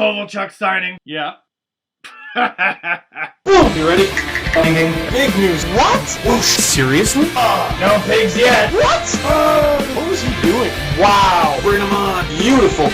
Kovalchuk signing. Yeah. Boom! You ready? Big news. What? Seriously? No pigs yet. What? What was he doing? Wow. Bring him on. Beautiful.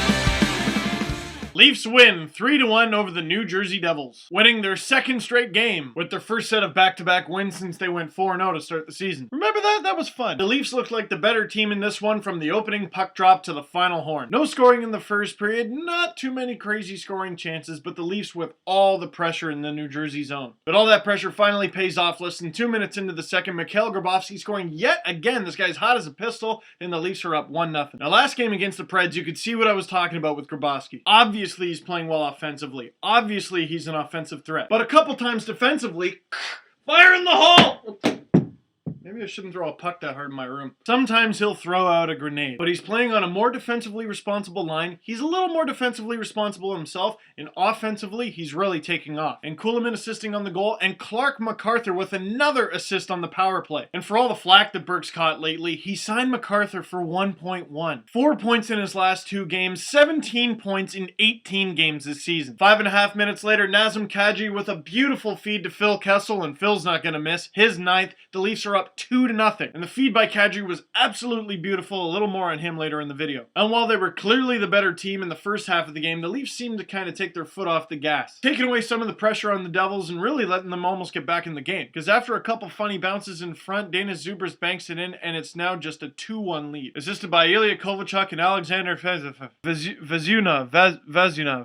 Leafs win 3-1 over the New Jersey Devils, winning their second straight game with their first set of back-to-back wins since they went 4-0 to start the season. Remember that? That was fun. The Leafs looked like the better team in this one from the opening puck drop to the final horn. No scoring in the first period, not too many crazy scoring chances, but the Leafs with all the pressure in the New Jersey zone. But all that pressure finally pays off less than 2 minutes into the second. Mikhail Grabovski scoring yet again. This guy's hot as a pistol, and the Leafs are up 1-0. Now, last game against the Preds, you could see what I was talking about with Grabovski. Obviously, he's playing well offensively. Obviously, he's an offensive threat. But a couple times defensively, fire in the hole! Maybe I shouldn't throw a puck that hard in my room. Sometimes he'll throw out a grenade, but he's playing on a more defensively responsible line. He's a little more defensively responsible himself, and offensively, he's really taking off. And Kuhlman assisting on the goal, and Clark MacArthur with another assist on the power play. And for all the flack that Burke's caught lately, he signed MacArthur for 1.1. 4 points in his last 2 games, 17 points in 18 games this season. 5.5 minutes later, Nazem Kadri with a beautiful feed to Phil Kessel, and Phil's not going to miss. His 9th. The Leafs are up 2-0. And the feed by Kadri was absolutely beautiful. A little more on him later in the video. And while they were clearly the better team in the first half of the game, the Leafs seemed to kind of take their foot off the gas, taking away some of the pressure on the Devils and really letting them almost get back in the game. Because after a couple funny bounces in front, Dana Zubers banks it in, and it's now just a 2-1 lead. Assisted by Ilya Kovalchuk and Alexander Vezunov.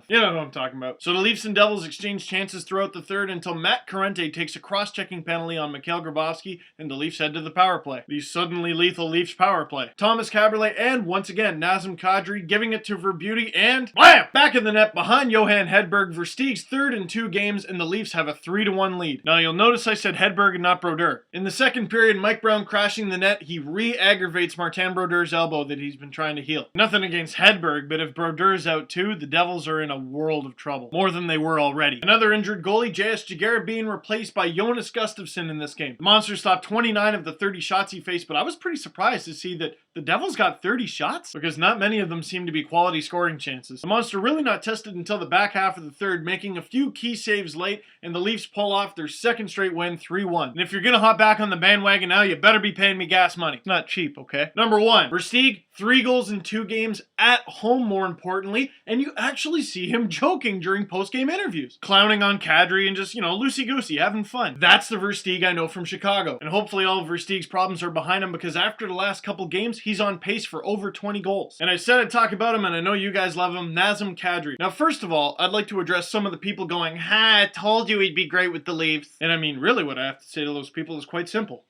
You know what I'm talking about. So the Leafs and Devils exchange chances throughout the third until Matt Carente takes a cross-checking penalty on Mikhail Grabovski, and the Leafs head to the power play. The suddenly lethal Leafs power play. Thomas Kaberle and, once again, Nazem Kadri giving it to Verbeauty, and blam! Back in the net behind Johan Hedberg. Versteeg's third in 2 games, and the Leafs have a 3-1 lead. Now, you'll notice I said Hedberg and not Brodeur. In the second period, Mike Brown crashing the net, he re-aggravates Martin Brodeur's elbow that he's been trying to heal. Nothing against Hedberg, but if Brodeur's out too, the Devils are in a world of trouble. More than they were already. Another injured goalie, J.S. Jaguar, being replaced by Jonas Gustafsson in this game. The Monsters stopped 29 of the 30 shots he faced, but I was pretty surprised to see that the Devils got 30 shots, because not many of them seem to be quality scoring chances. The Monster really not tested until the back half of the third, making a few key saves late, and the Leafs pull off their second straight win, 3-1. And if you're gonna hop back on the bandwagon now, you better be paying me gas money. It's not cheap, okay? Number 1, Versteeg, 3 goals in 2 games, at home more importantly, and you actually see him joking during post-game interviews. Clowning on Kadri and just, loosey-goosey, having fun. That's the Versteeg I know from Chicago. And hopefully all of Versteeg's problems are behind him, because after the last couple games, he's on pace for over 20 goals. And I said I'd talk about him, and I know you guys love him, Nazem Kadri. Now, first of all, I'd like to address some of the people going, I told you he'd be great with the Leafs. And I mean, really what I have to say to those people is quite simple.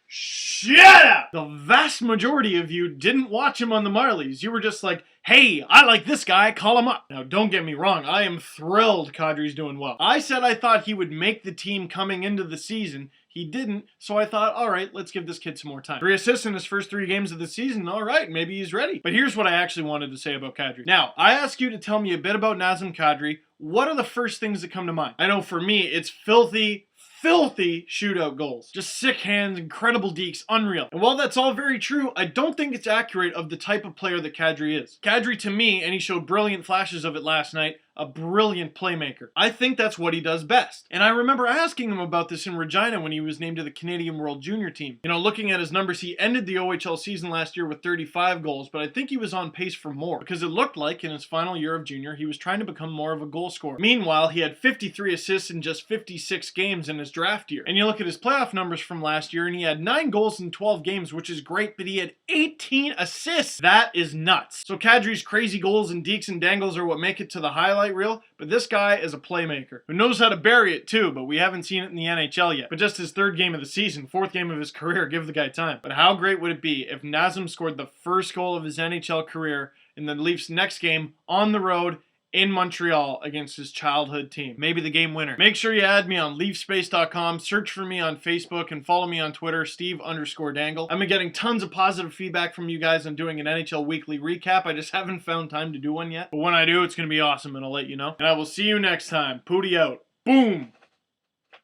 Shut up! The vast majority of you didn't watch him on the Marlies. You were just like, hey, I like this guy, call him up. Now, don't get me wrong, I am thrilled Kadri's doing well. I said I thought he would make the team coming into the season. He didn't, so I thought, all right, let's give this kid some more time. 3 assists in his first 3 games of the season, all right, maybe he's ready. But here's what I actually wanted to say about Kadri. Now, I ask you to tell me a bit about Nazem Kadri. What are the first things that come to mind? I know for me, it's filthy shootout goals. Just sick hands, incredible dekes, unreal. And while that's all very true, I don't think it's accurate of the type of player that Kadri is. Kadri, to me, and he showed brilliant flashes of it last night, a brilliant playmaker. I think that's what he does best. And I remember asking him about this in Regina when he was named to the Canadian World Junior team. Looking at his numbers, he ended the OHL season last year with 35 goals, but I think he was on pace for more, because it looked like in his final year of junior, he was trying to become more of a goal scorer. Meanwhile, he had 53 assists in just 56 games in his draft year. And you look at his playoff numbers from last year, and he had 9 goals in 12 games, which is great, but he had 18 assists. That is nuts. So Kadri's crazy goals and dekes and dangles are what make it to the highlight reel, but this guy is a playmaker who knows how to bury it too, but we haven't seen it in the NHL yet. But just his 3rd game of the season, 4th game of his career, give the guy time. But how great would it be if Nazem scored the first goal of his NHL career in the Leafs' next game on the road in Montreal against his childhood team. Maybe the game winner. Make sure you add me on leafspace.com, search for me on Facebook, and follow me on Twitter, Steve_Dangle. I've been getting tons of positive feedback from you guys on doing an NHL weekly recap. I just haven't found time to do one yet. But when I do, it's going to be awesome, and I'll let you know. And I will see you next time. Pooty out. Boom!